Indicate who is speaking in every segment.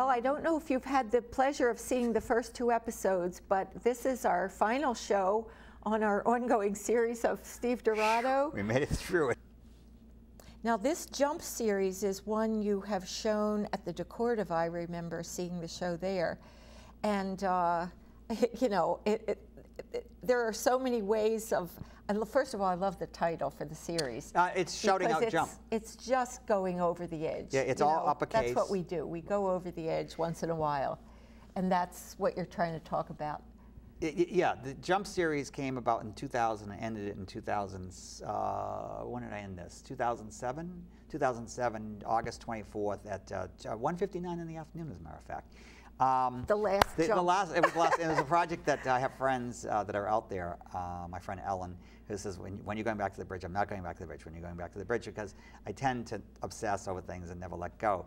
Speaker 1: Well, I don't know if you've had the pleasure of seeing the first 2 episodes, but this is our final show on our ongoing series of Steve DiRado.
Speaker 2: We made it through it.
Speaker 1: Now, this jump series is one you have shown at the Decorative. I remember seeing the show there. And, you know, there are so many ways of, first of all, I love the title for the series.
Speaker 2: It's shouting out jump.
Speaker 1: It's just going over the edge.
Speaker 2: Yeah, it's all uppercase.
Speaker 1: That's what we do. We go over the edge once in a while. And that's what you're trying to talk about.
Speaker 2: Yeah, the jump series came about in 2000 and ended it in 2000. When did I end this? 2007? 2007, August 24th at 1:59 in the afternoon, as a matter of fact.
Speaker 1: The last jump.
Speaker 2: It was a project that I have friends that are out there. My friend Ellen, who says, when you're going back to the bridge, I'm not going back to the bridge when you're going back to the bridge, because I tend to obsess over things and never let go.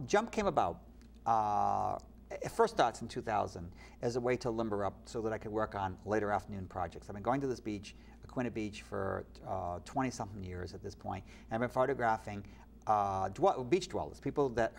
Speaker 2: Jump came about. First starts in 2000 as a way to limber up so that I could work on later afternoon projects. I've been going to this beach, Aquina Beach, for 20-something years at this point, and I've been photographing beach dwellers, people that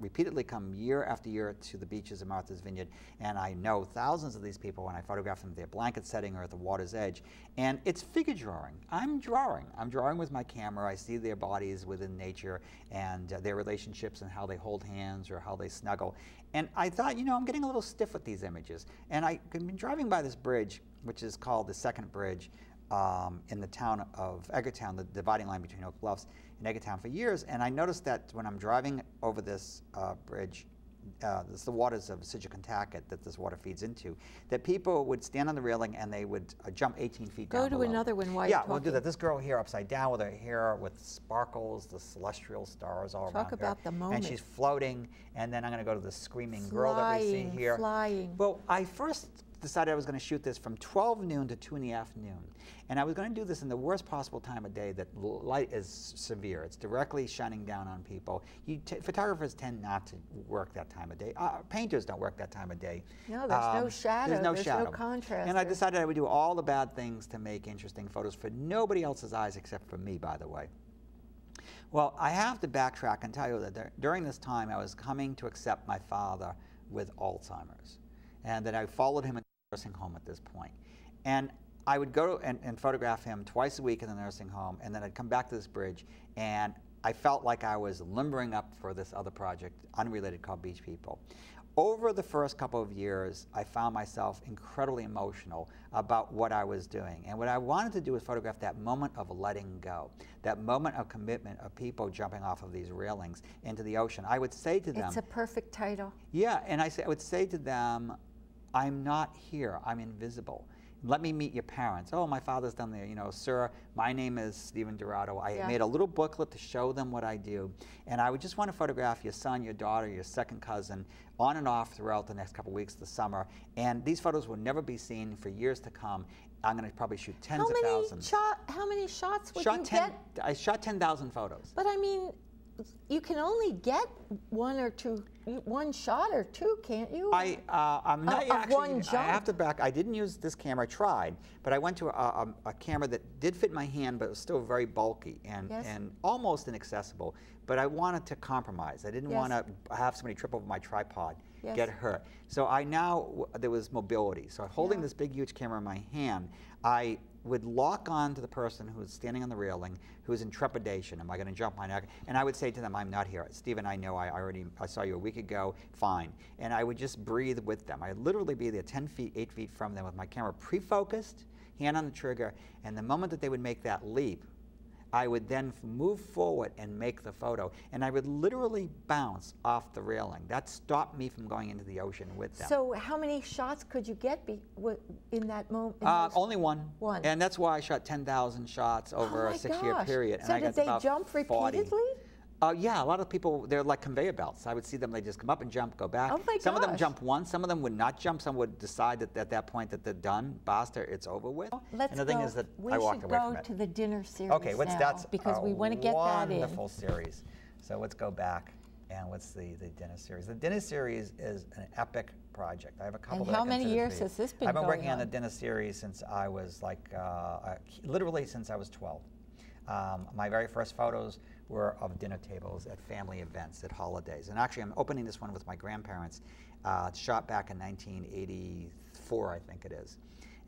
Speaker 2: repeatedly come year after year to the beaches of Martha's Vineyard, and I know thousands of these people when I photograph them at their blanket setting or at the water's edge, and it's figure drawing. I'm drawing with my camera. I see their bodies within nature and their relationships and how they hold hands or how they snuggle, and I thought, you know, I'm getting a little stiff with these images, and I've been driving by this bridge, which is called the Second Bridge, in the town of Edgartown, the dividing line between Oak Bluffs and Edgartown, for years, and I noticed that when I'm driving over this bridge, this is the waters of Situate that this water feeds into, that people would stand on the railing and they would jump 18 feet down below.
Speaker 1: Go to another one while you're talking.
Speaker 2: Yeah, we'll do that. This girl here upside down with her hair with sparkles, the celestial stars all around her.
Speaker 1: Talk about the moment.
Speaker 2: And she's floating, and then I'm going to go to the screaming girl that we see here.
Speaker 1: Flying.
Speaker 2: Well, I first decided I was going to shoot this from 12 noon to 2 in the afternoon. And I was going to do this in the worst possible time of day that light is severe. It's directly shining down on people. Photographers tend not to work that time of day. Painters don't work that time of day.
Speaker 1: No, there's no shadow.
Speaker 2: There's no
Speaker 1: contrast.
Speaker 2: And I decided I would do all the bad things to make interesting photos for nobody else's eyes except for me, by the way. Well, I have to backtrack and tell you that during this time I was coming to accept my father with Alzheimer's, and that I followed him in the nursing home at this point. And I would go and photograph him twice a week in the nursing home, and then I'd come back to this bridge, and I felt like I was limbering up for this other project, unrelated, called Beach People. Over the first couple of years, I found myself incredibly emotional about what I was doing. And what I wanted to do was photograph that moment of letting go, that moment of commitment of people jumping off of these railings into the ocean. I would say to them—
Speaker 1: It's a perfect title.
Speaker 2: Yeah, and I would say to them, I'm not here, I'm invisible. Let me meet your parents. Oh, my father's down there. You know, sir, my name is Steve DiRado. I made a little booklet to show them what I do. And I would just want to photograph your son, your daughter, your second cousin, on and off throughout the next couple of weeks of the summer. And these photos will never be seen for years to come. I'm going to probably shoot tens of thousands.
Speaker 1: How many shots would you get?
Speaker 2: I shot 10,000 photos.
Speaker 1: But I mean, you can only get one shot or two, can't you?
Speaker 2: I'm not actually.
Speaker 1: One jump.
Speaker 2: I have to back. I didn't use this camera. I tried, but I went to a camera that did fit my hand, but it was still very bulky and almost inaccessible. But I wanted to compromise. I didn't want to have somebody trip over my tripod, get hurt. So there was mobility. So holding this big, huge camera in my hand, I would lock on to the person who was standing on the railing, who was in trepidation. Am I going to jump my neck? And I would say to them, I'm not here. Stephen, I know, I saw you a week ago, fine. And I would just breathe with them. I'd literally be there 10 feet, 8 feet from them with my camera pre-focused, hand on the trigger, and the moment that they would make that leap, I would then move forward and make the photo. And I would literally bounce off the railing. That stopped me from going into the ocean with them.
Speaker 1: So how many shots could you get in that moment?
Speaker 2: Only one.
Speaker 1: One.
Speaker 2: And that's why I shot 10,000 shots over a 6-year period.
Speaker 1: So
Speaker 2: and
Speaker 1: did they jump repeatedly?
Speaker 2: Yeah, a lot of people, they're like conveyor belts. I would see them, they just come up and jump, go back.
Speaker 1: Oh my gosh.
Speaker 2: Some of them jump once, some of them would not jump, some would decide that at that point that they're done, basta, it's over with.
Speaker 1: Let's
Speaker 2: and the thing is that I walked away from it.
Speaker 1: We should go to the dinner series
Speaker 2: that's
Speaker 1: because we want to get that in.
Speaker 2: Wonderful series. So let's go back and what's the dinner series. The dinner series is an epic project. I have a couple
Speaker 1: And how many years has this been going on?
Speaker 2: I've been working on the dinner series since I was literally since I was 12. My very first photos were of dinner tables at family events, at holidays. And actually, I'm opening this one with my grandparents, shot back in 1984, I think it is.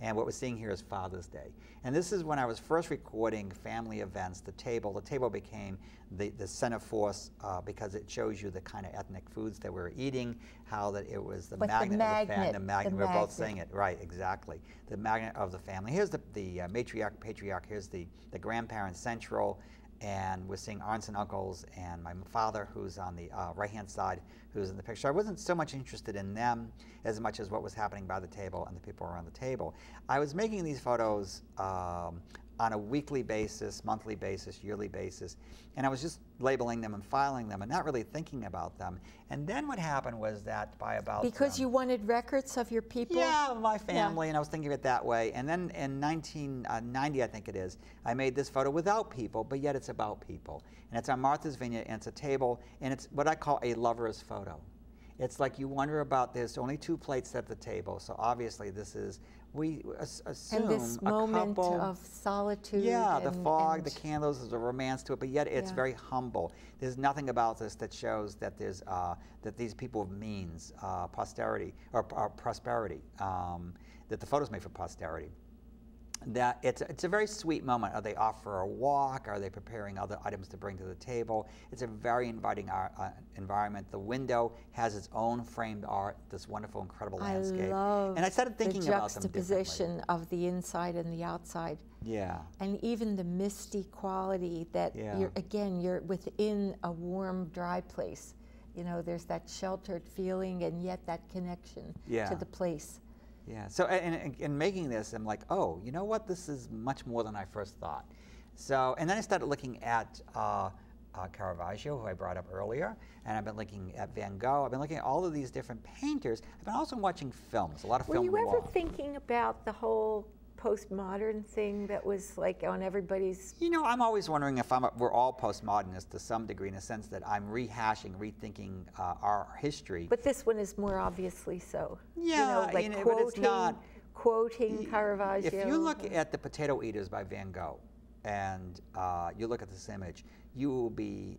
Speaker 2: And what we're seeing here is Father's Day. And this is when I was first recording family events, the table. The table became the center force because it shows you the kind of ethnic foods that we were eating, how that it was the magnet of the family. The magnet. We're both saying it, right, exactly. The magnet of the family. Here's the matriarch, patriarch. Here's the grandparents central. And we're seeing aunts and uncles and my father, who's on the right-hand side, who's in the picture. I wasn't so much interested in them as much as what was happening by the table and the people around the table. I was making these photos on a weekly basis, monthly basis, yearly basis, and I was just labeling them and filing them and not really thinking about them. And then what happened was that by about...
Speaker 1: Because you wanted records of your people?
Speaker 2: Yeah, my family, and I was thinking of it that way. And then in 1990, I think it is, I made this photo without people, but yet it's about people. And it's on Martha's Vineyard, and it's a table, and it's what I call a lover's photo. It's like you wonder about, there's only 2 plates at the table, so obviously this is, we assume
Speaker 1: and this moment
Speaker 2: couple,
Speaker 1: of solitude.
Speaker 2: Yeah, the fog, the candles, there's a romance to it, but yet it's very humble. There's nothing about this that shows that there's that these people have means, posterity or prosperity. That the photos made for posterity. That it's a very sweet moment. Are they off for a walk? Are they preparing other items to bring to the table? It's a very inviting environment. The window has its own framed art, this wonderful, incredible landscape.
Speaker 1: And
Speaker 2: I started thinking about them differently.
Speaker 1: The juxtaposition of the inside and the outside.
Speaker 2: Yeah.
Speaker 1: And even the misty quality that you're within a warm, dry place. You know, there's that sheltered feeling and yet that connection to the place.
Speaker 2: Yeah, so in making this, I'm like, oh, you know what? This is much more than I first thought. So, and then I started looking at Caravaggio, who I brought up earlier, and I've been looking at Van Gogh. I've been looking at all of these different painters. I've been also watching films, a lot of film noir.
Speaker 1: Were you ever thinking about the whole postmodern thing that was like on everybody's...
Speaker 2: You know, I'm always wondering if we're all postmodernists to some degree, in a sense that I'm rehashing, rethinking our history.
Speaker 1: But this one is more obviously so.
Speaker 2: Yeah,
Speaker 1: you know, like
Speaker 2: but it's not...
Speaker 1: Quoting Caravaggio.
Speaker 2: If you look at The Potato Eaters by Van Gogh, and you look at this image, you will be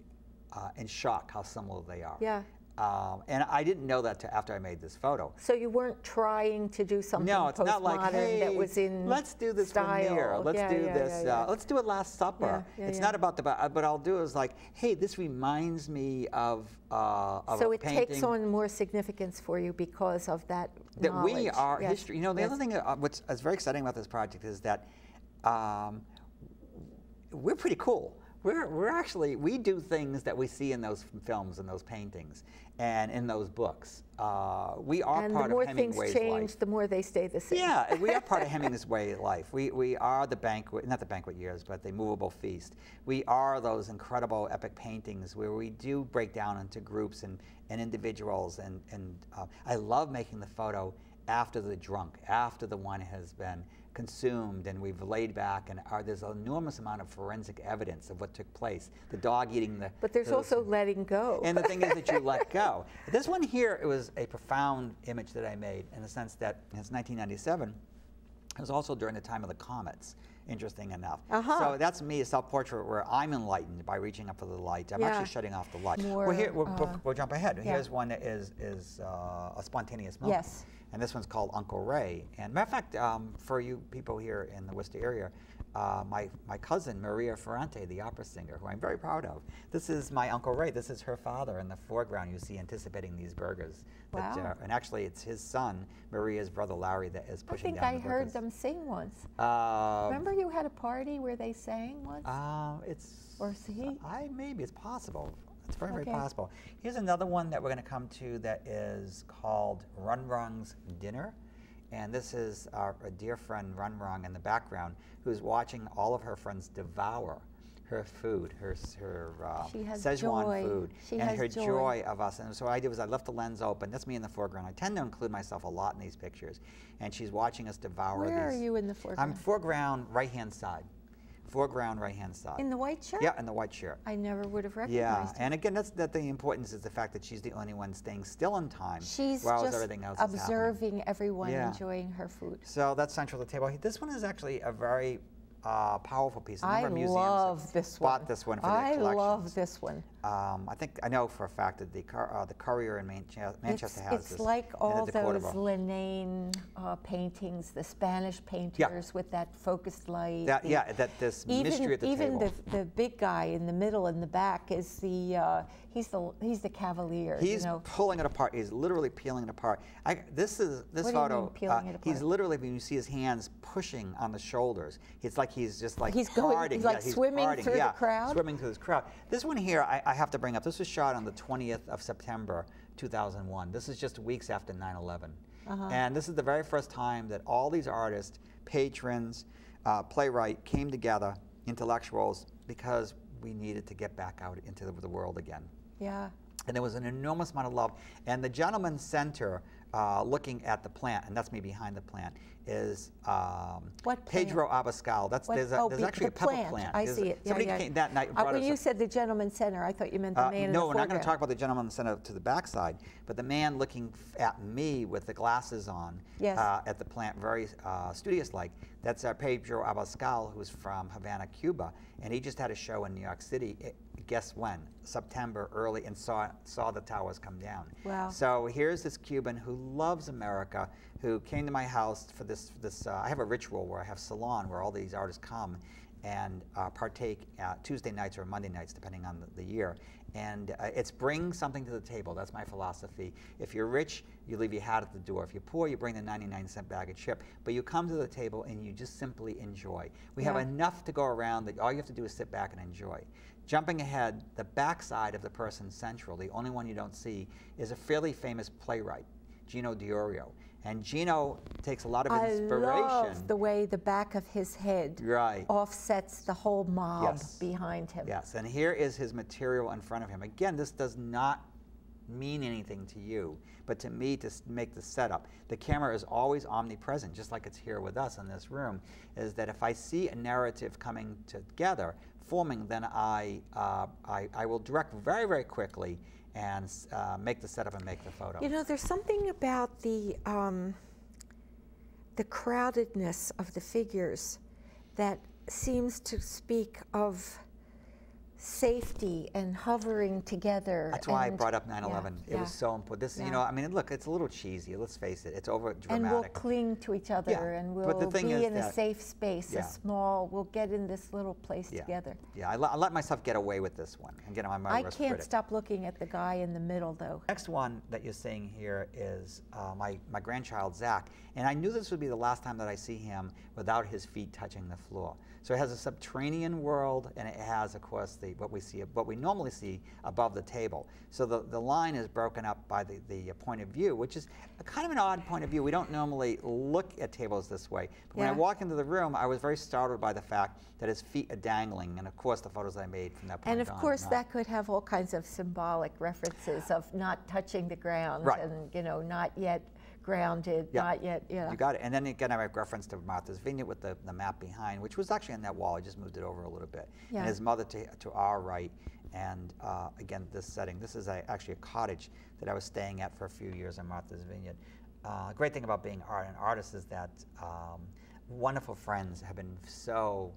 Speaker 2: in shock how similar they are.
Speaker 1: Yeah.
Speaker 2: And I didn't know that till after I made this photo.
Speaker 1: So you weren't trying to do something postmodern
Speaker 2: hey,
Speaker 1: that was in
Speaker 2: let's do this
Speaker 1: style.
Speaker 2: Veneer. Let's do this. Let's do a Last Supper. It's not about but I'll do is like, hey, this reminds me of
Speaker 1: so
Speaker 2: a
Speaker 1: it
Speaker 2: painting.
Speaker 1: takes on more significance for you because of that
Speaker 2: that
Speaker 1: knowledge.
Speaker 2: We are history. You know, the other thing what's very exciting about this project is that we're pretty cool. We do things that we see in those films and those paintings and in those books. We are part of Hemingway's life. And the more things change,
Speaker 1: the more they stay the same.
Speaker 2: Yeah, we are part of Hemingway's life. We are the banquet, not the banquet years, but the movable feast. We are those incredible epic paintings where we do break down into groups and individuals. And I love making the photo after the drunk, after the one has been consumed and we've laid back, and there's an enormous amount of forensic evidence of what took place. The dog eating the...
Speaker 1: But there's also letting go.
Speaker 2: And the thing is that you let go. This one here, it was a profound image that I made in the sense that it's 1997. It was also during the time of the comets, interesting enough. So that's me, a self-portrait where I'm enlightened by reaching up for the light. I'm actually shutting off the light. We'll jump ahead. Here's one that is a spontaneous moment.
Speaker 1: Yes.
Speaker 2: And this one's called Uncle Ray. And matter of fact, for you people here in the Worcester area, my cousin, Maria Ferrante, the opera singer, who I'm very proud of, this is my Uncle Ray. This is her father in the foreground. You see anticipating these burgers.
Speaker 1: Wow. And
Speaker 2: actually, it's his son, Maria's brother Larry, that is pushing down the burgers.
Speaker 1: I think I heard them sing once. Remember you had a party where they sang once? Maybe it's possible.
Speaker 2: It's very, very possible. Here's another one that we're going to come to that is called Run Rung's Dinner. And this is a dear friend, Run Rung, in the background, who's watching all of her friends devour her food, her Szechuan food, and her joy of us. And so what I did was I left the lens open. That's me in the foreground. I tend to include myself a lot in these pictures. And she's watching us devour these.
Speaker 1: Where are you in the foreground?
Speaker 2: I'm foreground, right-hand side. Foreground, right-hand side.
Speaker 1: In the white shirt?
Speaker 2: Yeah, in the white shirt.
Speaker 1: I never would have recognized
Speaker 2: her. And again, the importance is the fact that she's the only one staying still in time.
Speaker 1: She's
Speaker 2: while
Speaker 1: just
Speaker 2: everything else
Speaker 1: observing everyone enjoying her food.
Speaker 2: So that's central to the table. This one is actually a very powerful piece. A number of museums
Speaker 1: love this one.
Speaker 2: bought this one for their collections.
Speaker 1: I love this one.
Speaker 2: I know for a fact that the Courier in Manchester has this.
Speaker 1: It's like all those
Speaker 2: Córdoba.
Speaker 1: Lenin paintings, the Spanish painters with that focused light.
Speaker 2: This mystery at the table.
Speaker 1: Even the big guy in the middle in the back is the he's the cavalier.
Speaker 2: He's pulling it apart. He's literally peeling it apart. This
Speaker 1: What do you
Speaker 2: photo.
Speaker 1: mean, peeling it apart?
Speaker 2: He's literally, when you see his hands pushing on the shoulders, it's like he's just like
Speaker 1: he's
Speaker 2: parting.
Speaker 1: He's like swimming through the crowd.
Speaker 2: Swimming through this crowd. This one here, I have to bring up. This was shot on the 20th of September, 2001. This is just weeks after 9/11, and this is the very first time that all these artists, patrons, playwright came together, intellectuals, because we needed to get back out into the world again.
Speaker 1: Yeah.
Speaker 2: And there was an enormous amount of love. And the gentleman center, looking at the plant, and that's me behind the plant, is
Speaker 1: what
Speaker 2: Pedro Abascal. There's actually a pepper plant.
Speaker 1: I see it.
Speaker 2: Somebody came that night.
Speaker 1: When you said the gentleman center, I thought you meant the man in the
Speaker 2: No,
Speaker 1: foreground.
Speaker 2: we're not going to talk about the gentleman center to the backside, but the man looking at me with the glasses on at the plant, very studious-like. That's Pedro Abascal, who's from Havana, Cuba, and he just had a show in New York City. Guess when? September early, and saw the towers come down.
Speaker 1: Wow.
Speaker 2: So here's this Cuban who loves America, who came to my house for this. I have a ritual where I have salon where all these artists come and partake Tuesday nights or Monday nights, depending on the year. And it's bring something to the table. That's my philosophy. If you're rich, you leave your hat at the door. If you're poor, you bring the 99-cent bag of chip. But you come to the table and you just simply enjoy. We have enough to go around that all you have to do is sit back and enjoy. Jumping ahead, the backside of the person central, the only one you don't see, is a fairly famous playwright, Gino DiRado. And Gino takes a lot of inspiration.
Speaker 1: I love the way the back of his head offsets the whole mob behind him.
Speaker 2: Yes, and here is his material in front of him. Again, this does not mean anything to you, but to me, to make the setup. The camera is always omnipresent, just like it's here with us in this room, is that if I see a narrative coming together, forming, then I will direct very, very quickly and make the setup and make the photo.
Speaker 1: You know, there's something about the crowdedness of the figures that seems to speak of safety and hovering together.
Speaker 2: That's why I brought up 9/11. It was so important. This, you know, I mean, look, it's a little cheesy. Let's face it. It's over dramatic.
Speaker 1: And we'll cling to each other, and we'll be in a safe space, we'll get in this little place together.
Speaker 2: Yeah, I let myself get away with this one. And get on my
Speaker 1: I can't stop looking at the guy in the middle, though.
Speaker 2: Next one that you're seeing here is my grandchild, Zach. And I knew this would be the last time that I see him without his feet touching the floor. So it has a subterranean world, and it has, of course, what we normally see above the table. So the line is broken up by the point of view, which is kind of an odd point of view. We don't normally look at tables this way. But when I walked into the room, I was very startled by the fact that his feet are dangling, and of course the photos I made from that point on.
Speaker 1: And of course that could have all kinds of symbolic references of not touching the ground, and not yet grounded, not yet,
Speaker 2: You got it. And then again, I make reference to Martha's Vineyard with the map behind, which was actually on that wall. I just moved it over a little bit. And his mother to our right. And again, this setting. This is actually a cottage that I was staying at for a few years in Martha's Vineyard. Great thing about being an artist is that wonderful friends have been so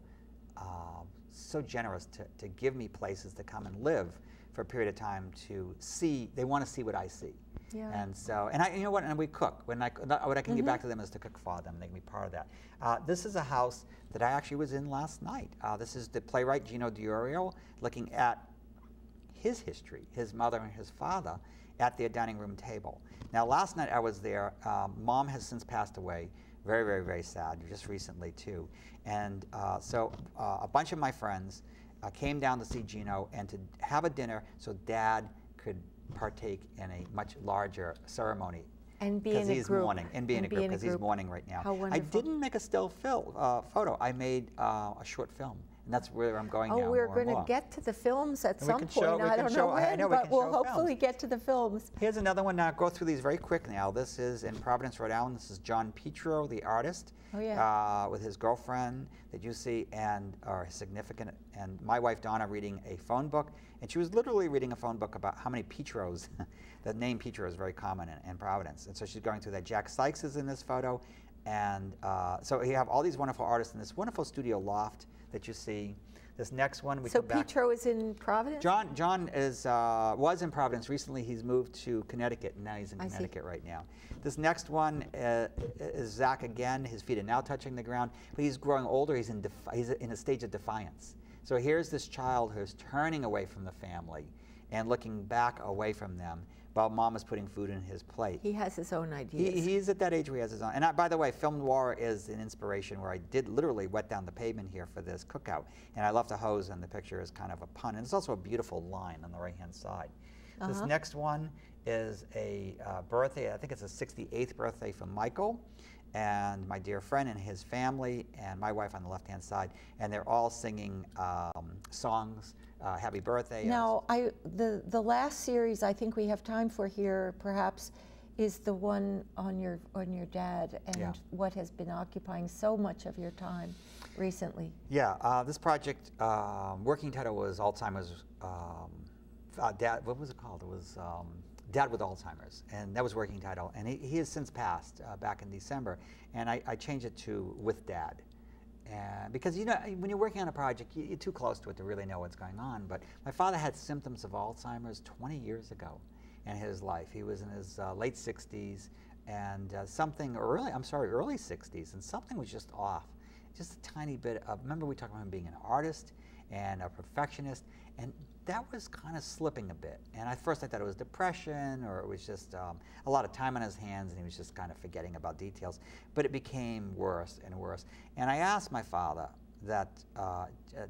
Speaker 2: generous to give me places to come and live for a period of time to see. They want to see what I see.
Speaker 1: Yeah.
Speaker 2: And so, you know what? And we cook. What I can give back to them is to cook for them. They can be part of that. This is a house that I actually was in last night. This is the playwright Gino DiRado looking at his history, his mother and his father, at their dining room table. Now, last night I was there. Mom has since passed away. Very, very, very sad. Just recently too. And so a bunch of my friends came down to see Gino and to have a dinner so Dad could partake in a much larger ceremony.
Speaker 1: And be in a group.
Speaker 2: Mourning, and be in a group because he's mourning right now.
Speaker 1: How wonderful.
Speaker 2: I didn't make a still photo. I made a short film. And that's where I'm going now.
Speaker 1: Oh, we're going to get to the films at some point. I don't know when,
Speaker 2: but
Speaker 1: but we'll hopefully get to the films.
Speaker 2: Here's another one. Now, go through these very quick now. This is in Providence, Rhode Island. This is John Petro, the artist, with his girlfriend that you see, and significant. And my wife, Donna, reading a phone book. And she was literally reading a phone book about how many Petros. The name Petro is very common in Providence. And so she's going through that. Jack Sykes is in this photo. And so you have all these wonderful artists in this wonderful studio loft that you see. This next one, we
Speaker 1: So
Speaker 2: come back.
Speaker 1: Pietro is in Providence?
Speaker 2: John is, was in Providence. Recently he's moved to Connecticut, and now he's in
Speaker 1: I see.
Speaker 2: Connecticut right now. This next one is Zach again. His feet are now touching the ground, but he's growing older. He's in a stage of defiance. So here's this child who's turning away from the family and looking back away from them while mom is putting food in his plate.
Speaker 1: He has his own ideas.
Speaker 2: He's at that age where he has his own. And by the way, film noir is an inspiration where I did literally wet down the pavement here for this cookout. And I left a hose in the picture as kind of a pun. And it's also a beautiful line on the right-hand side. This next one is a birthday. I think it's a 68th birthday for Michael and my dear friend and his family and my wife on the left-hand side. And they're all singing songs. Happy birthday.
Speaker 1: Now, the last series I think we have time for here, perhaps, is the one on your dad and what has been occupying so much of your time recently.
Speaker 2: Yeah, this project, working title was Alzheimer's. Dad, what was it called? It was Dad with Alzheimer's, and that was working title. And he has since passed back in December, and I changed it to With Dad. And because, you know, when you're working on a project, you're too close to it to really know what's going on. But my father had symptoms of Alzheimer's 20 years ago in his life. He was in his late 60s and early 60s, and something was just off. Just a tiny bit of, remember we talked about him being an artist and a perfectionist, and that was kind of slipping a bit. And at first I thought it was depression, or it was just a lot of time on his hands, and he was just kind of forgetting about details. But it became worse and worse. And I asked my father that,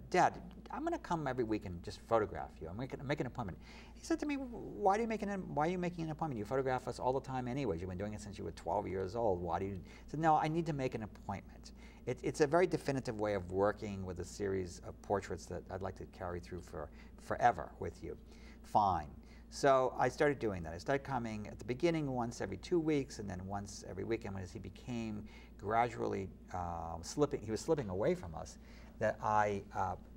Speaker 2: Dad, I'm going to come every week and just photograph you. I'm going to make an appointment. He said to me, why are you making an appointment? You photograph us all the time anyways. You've been doing it since you were 12 years old. Why do you? I said, no, I need to make an appointment. It's a very definitive way of working with a series of portraits that I'd like to carry through for forever with you. Fine. So I started doing that. I started coming at the beginning once every 2 weeks, and then once every weekend. As he became gradually he was slipping away from us, that I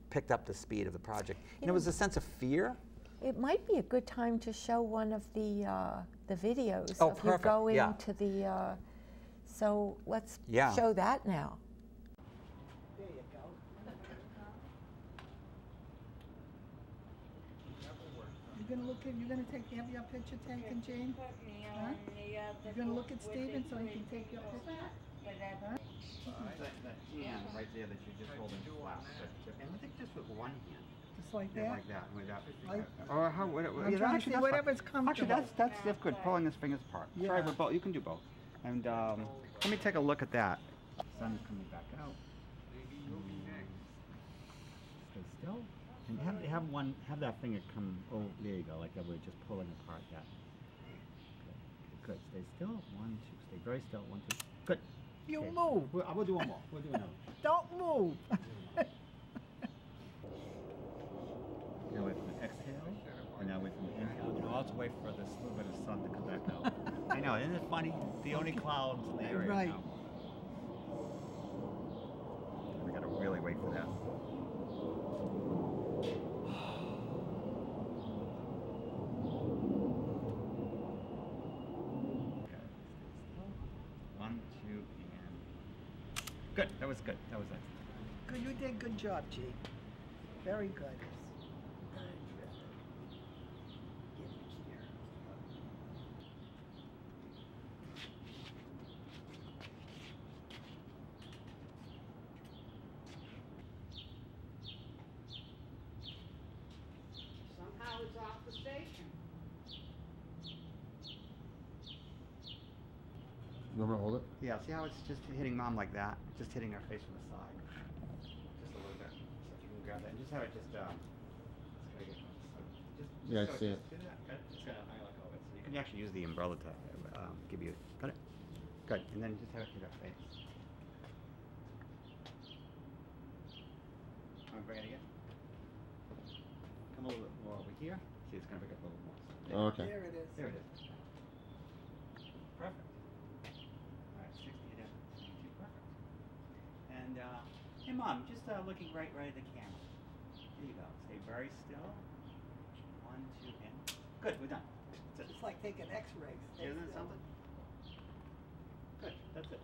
Speaker 2: picked up the speed of the project. And it was a sense of fear.
Speaker 1: It might be a good time to show one of the videos
Speaker 2: Oh,
Speaker 1: of
Speaker 2: perfect.
Speaker 1: you going
Speaker 2: Yeah.
Speaker 1: to the. So let's
Speaker 2: Yeah.
Speaker 1: show that now.
Speaker 3: There you go. You're gonna have your picture taken, Jane? Huh? You're gonna look at Steven so he can take your picture? Huh?
Speaker 2: That hand right there that you're just holding flat. And I think just with one hand.
Speaker 3: Just like
Speaker 2: Yeah,
Speaker 3: that?
Speaker 2: like that. With that.
Speaker 3: Like-
Speaker 2: Or how?
Speaker 3: I'm trying to see whatever's comfortable.
Speaker 2: Actually, that's good. Pulling his fingers apart.
Speaker 3: Yeah.
Speaker 2: Try with both. You can do both. And let me take a look at that. Sun's coming back out. Stay still. And have that finger come. Oh, there you go. Like that. We're just pulling apart that. Good. Stay still. 1, 2. Stay very still. 1, 2. Good.
Speaker 3: You
Speaker 2: Okay.
Speaker 3: move.
Speaker 2: We'll do one more. We'll do another.
Speaker 3: Don't move.
Speaker 2: Now wait for the exhale, and now wait for the inhale. And also wait for this little bit of sun to come back out. I know, isn't it funny? The only clouds in the area
Speaker 3: Right.
Speaker 2: now. We gotta really wait for that. One, two, and good. That was good. That was excellent.
Speaker 3: Good, you did good job, G. Very good.
Speaker 4: Somehow it's off the station.
Speaker 5: You want me to hold it?
Speaker 2: Yeah, see how it's just hitting mom like that? Just hitting her face from the side. Just a little bit. So if you can grab that and just have it just,
Speaker 5: Yeah, I see it.
Speaker 2: Do that. Good. It's gonna highlight all of it. So you can actually use the umbrella to give you, got it? Good. And then just have it hit her face. I'm bring it again. Come a little bit more over here. See, it's gonna pick up a little more.
Speaker 5: Oh, okay.
Speaker 3: There it is.
Speaker 2: There it is. Perfect. All right, 60 it up. 62, perfect. And, hey mom, just looking right at the camera. There you go. Stay very still. 1, 2, and good. We're done. That's it.
Speaker 3: It's like taking X-rays.
Speaker 2: Isn't it something? Good. That's it.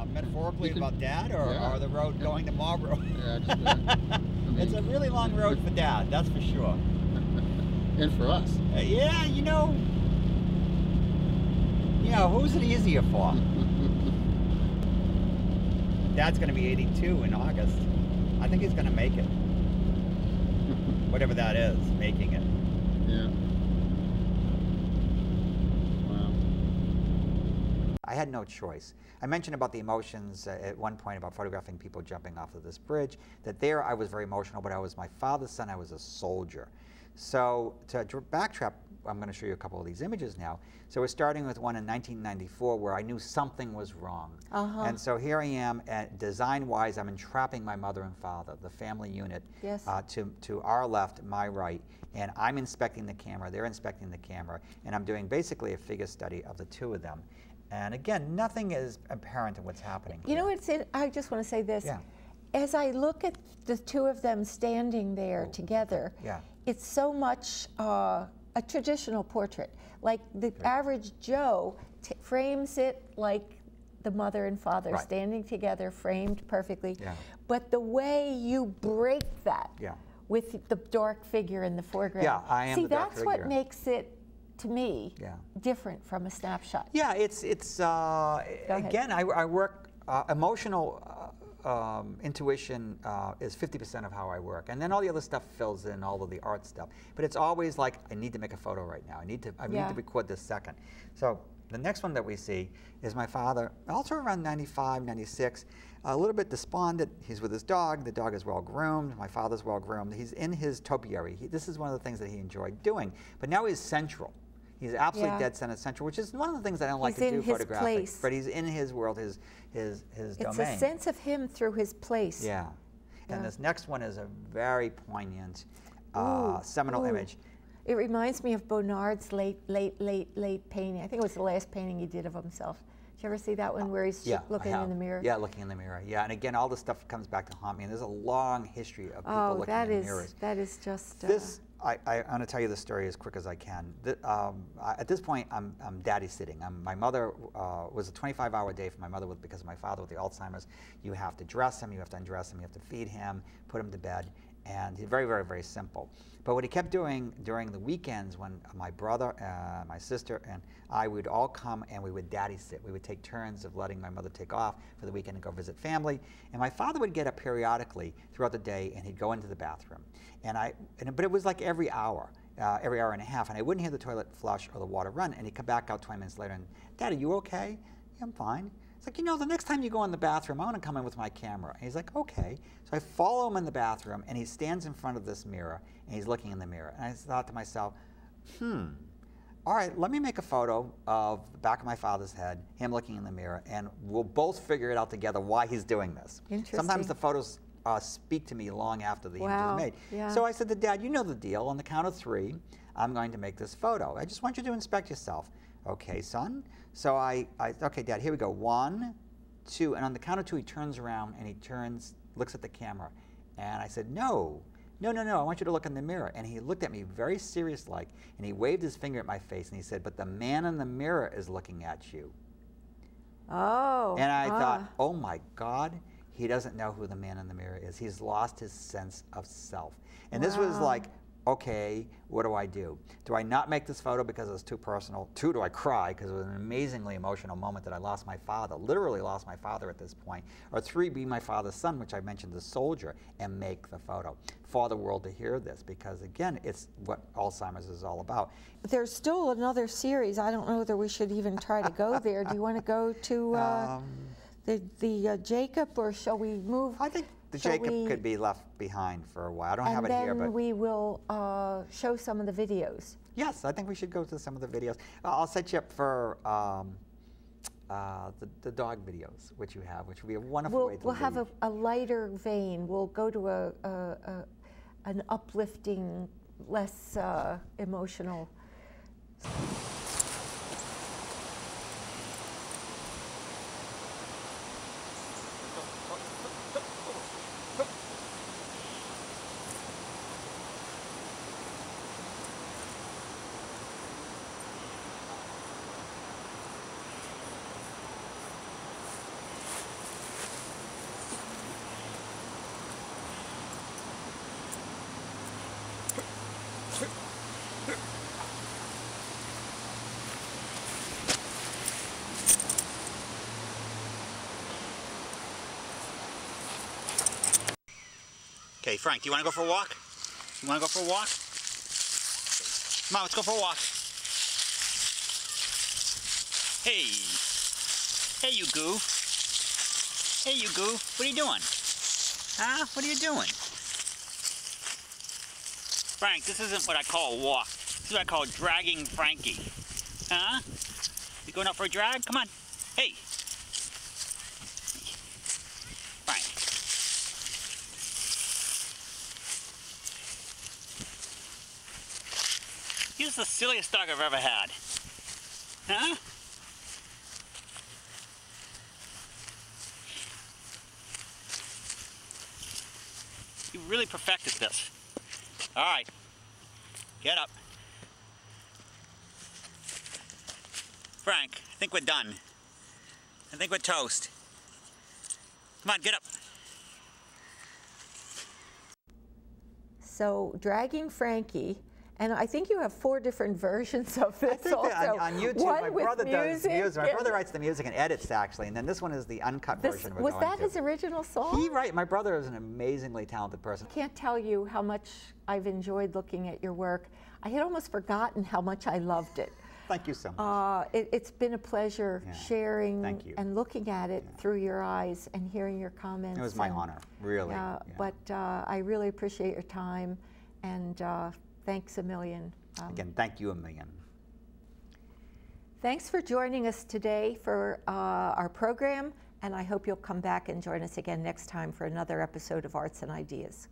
Speaker 2: metaphorically
Speaker 5: You can-
Speaker 2: about Dad, or,
Speaker 5: yeah.
Speaker 2: or the road going to Marlboro?
Speaker 5: Yeah, just, I
Speaker 2: It's a
Speaker 5: mean,
Speaker 2: really long road for Dad, that's for sure.
Speaker 5: and for us.
Speaker 2: Yeah, you know, who's it easier for? Dad's going to be 82 in August. I think he's going to make it. Whatever that is, making it.
Speaker 5: Yeah. Wow.
Speaker 2: I had no choice. I mentioned about the emotions at one point about photographing people jumping off of this bridge, that there I was very emotional, but I was my father's son, I was a soldier. So to backtrack, I'm going to show you a couple of these images now. So we're starting with one in 1994 where I knew something was wrong. And so here I am, design-wise, I'm entrapping my mother and father, the family unit,
Speaker 1: Yes.
Speaker 2: to our left, my right, and I'm inspecting the camera, they're inspecting the camera, and I'm doing basically a figure study of the two of them. And again, nothing is apparent in what's happening.
Speaker 1: You know what's in, I just want to say this.
Speaker 2: Yeah.
Speaker 1: As I look at the two of them standing there together,
Speaker 2: Yeah.
Speaker 1: it's so much a traditional portrait. Like the average Joe frames it like the mother and father
Speaker 2: Right.
Speaker 1: standing together, framed perfectly.
Speaker 2: Yeah.
Speaker 1: But the way you break that
Speaker 2: Yeah.
Speaker 1: with the dark figure in the foreground.
Speaker 2: Yeah, I am
Speaker 1: See,
Speaker 2: the dark
Speaker 1: that's what
Speaker 2: figure.
Speaker 1: makes it, to me,
Speaker 2: Yeah.
Speaker 1: different from a snapshot.
Speaker 2: Yeah, it's again, I work emotional intuition is 50% of how I work, and then all the other stuff fills in, all of the art stuff. But it's always like, I need to make a photo right now. I need to record this second. So the next one that we see is my father, also around 95, 96, a little bit despondent. He's with his dog. The dog is well groomed. My father's well groomed. He's in his topiary. This is one of the things that he enjoyed doing. But now he's central. He's absolutely dead center central, which is one of the things I don't like to do photographically.
Speaker 1: Place.
Speaker 2: But he's in his world, his domain.
Speaker 1: It's a sense of him through his place.
Speaker 2: Yeah. And this next one is a very poignant,
Speaker 1: Ooh,
Speaker 2: seminal
Speaker 1: ooh.
Speaker 2: image.
Speaker 1: It reminds me of Bonnard's late painting. I think it was the last painting he did of himself. Did you ever see that one where he's looking in the mirror?
Speaker 2: Yeah, looking in the mirror. Yeah, and again, all this stuff comes back to haunt me. And there's a long history of people looking in mirrors.
Speaker 1: That is just...
Speaker 2: This, I want to tell you the story as quick as I can. At this point, I'm daddy sitting. My mother was a 25-hour day for my mother because of my father with the Alzheimer's. You have to dress him, you have to undress him, you have to feed him, put him to bed, and he's very, very, very simple. But what he kept doing during the weekends when my brother, my sister, and I would all come and we would daddy sit. We would take turns of letting my mother take off for the weekend and go visit family. And my father would get up periodically throughout the day and he'd go into the bathroom. But it was like every hour and a half, and I wouldn't hear the toilet flush or the water run, and he'd come back out 20 minutes later and, Dad, are you okay? Yeah, I'm fine. It's like, the next time you go in the bathroom, I want to come in with my camera. And he's like, okay. So I follow him in the bathroom, and he stands in front of this mirror, and he's looking in the mirror. And I thought to myself, all right, let me make a photo of the back of my father's head, him looking in the mirror, and we'll both figure it out together why he's doing this.
Speaker 1: Interesting.
Speaker 2: Sometimes the photos speak to me long after the image is made.
Speaker 1: Yeah.
Speaker 2: So I said to Dad, you know the deal. On the count of 3, I'm going to make this photo. I just want you to inspect yourself. Okay, son. So okay, Dad, here we go. 1, 2, and on the count of 2, he turns around and he looks at the camera. And I said, no, I want you to look in the mirror. And he looked at me very serious-like, and he waved his finger at my face, and he said, but the man in the mirror is looking at you.
Speaker 1: Oh.
Speaker 2: And I thought, oh my God, he doesn't know who the man in the mirror is. He's lost his sense of self. And this was like, okay, what do I do? Do I not make this photo because it was too personal? 2, do I cry because it was an amazingly emotional moment that I lost my father, literally lost my father at this point? Or 3, be my father's son, which I mentioned, the soldier, and make the photo for the world to hear this, because again, it's what Alzheimer's is all about.
Speaker 1: There's still another series. I don't know whether we should even try to go there. Do you want to go to the Jacob, or shall we move?
Speaker 2: I think the Jacob could be left behind for a while. I don't have it here, but...
Speaker 1: And then we will show some of the videos.
Speaker 2: Yes, I think we should go to some of the videos. I'll set you up for the dog videos, which you have, which would be a wonderful way to
Speaker 1: We'll
Speaker 2: leave.
Speaker 1: have a lighter vein. We'll go to an uplifting, less emotional.
Speaker 2: Okay, Frank, you want to go for a walk? You want to go for a walk? Come on, let's go for a walk. Hey. Hey, you goo. Hey, you goo. What are you doing? Huh? What are you doing? Frank, this isn't what I call a walk. This is what I call dragging Frankie. Huh? You going out for a drag? Come on. Hey. Frank. He's the silliest dog I've ever had. Huh? You really perfected this. All right. Get up. Frank, I think we're done. I think we're toast. Come on, get up.
Speaker 1: So dragging Frankie, and I think you have 4 different versions of this.
Speaker 2: I think
Speaker 1: also.
Speaker 2: that on YouTube,
Speaker 1: One
Speaker 2: my
Speaker 1: with
Speaker 2: brother does
Speaker 1: music.
Speaker 2: music. My brother writes the music and edits, actually, and then this one is the uncut version we're
Speaker 1: Was
Speaker 2: going
Speaker 1: that
Speaker 2: to.
Speaker 1: his original song?
Speaker 2: My brother is an amazingly talented person.
Speaker 1: I can't tell you how much I've enjoyed looking at your work. I had almost forgotten how much I loved it.
Speaker 2: Thank you so much.
Speaker 1: It's been a pleasure sharing
Speaker 2: Thank you.
Speaker 1: and looking at it through your eyes and hearing your comments.
Speaker 2: It was my honor, really.
Speaker 1: But I really appreciate your time, and thanks a million.
Speaker 2: Again, thank you a million.
Speaker 1: Thanks for joining us today for our program, and I hope you'll come back and join us again next time for another episode of Arts and Ideas.